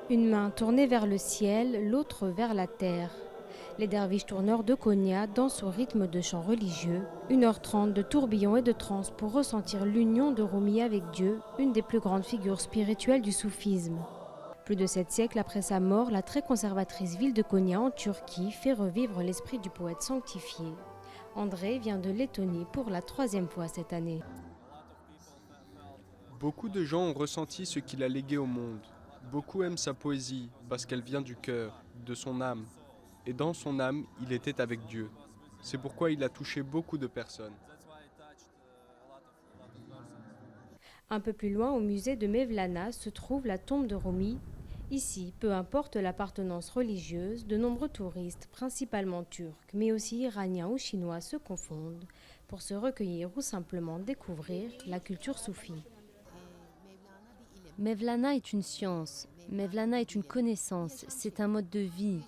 Une main tournée vers le ciel, l'autre vers la terre. Les derviches tourneurs de Konya dansent au rythme de chants religieux. 1h30 de tourbillon et de transe pour ressentir l'union de Rumi avec Dieu, une des plus grandes figures spirituelles du soufisme. Plus de 7 siècles après sa mort, la très conservatrice ville de Konya en Turquie fait revivre l'esprit du poète sanctifié. André vient de Lettonie pour la 3e fois cette année. Beaucoup de gens ont ressenti ce qu'il a légué au monde. Beaucoup aiment sa poésie parce qu'elle vient du cœur, de son âme. Et dans son âme, il était avec Dieu. C'est pourquoi il a touché beaucoup de personnes. Un peu plus loin, au musée de Mevlana, se trouve la tombe de Rumi. Ici, peu importe l'appartenance religieuse, de nombreux touristes, principalement turcs, mais aussi iraniens ou chinois, se confondent pour se recueillir ou simplement découvrir la culture soufie. Mevlana est une science, Mevlana est une connaissance, c'est un mode de vie.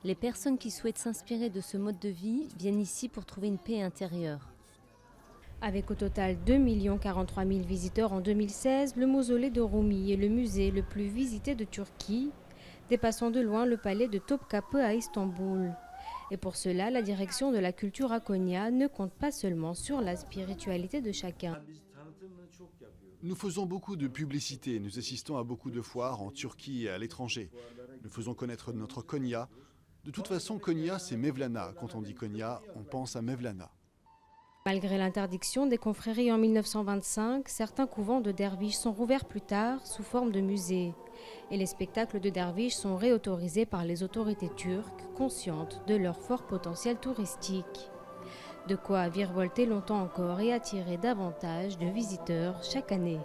Les personnes qui souhaitent s'inspirer de ce mode de vie viennent ici pour trouver une paix intérieure. Avec au total 2 43 000 visiteurs en 2016, le mausolée de Rumi est le musée le plus visité de Turquie, dépassant de loin le palais de Topkapı à Istanbul. Et pour cela, la direction de la culture à Konya ne compte pas seulement sur la spiritualité de chacun. Nous faisons beaucoup de publicité, nous assistons à beaucoup de foires en Turquie et à l'étranger. Nous faisons connaître notre Konya. De toute façon, Konya, c'est Mevlana. Quand on dit Konya, on pense à Mevlana. Malgré l'interdiction des confréries en 1925, certains couvents de derviches sont rouverts plus tard sous forme de musées. Et les spectacles de derviches sont réautorisés par les autorités turques, conscientes de leur fort potentiel touristique. De quoi virevolter longtemps encore et attirer davantage de visiteurs chaque année.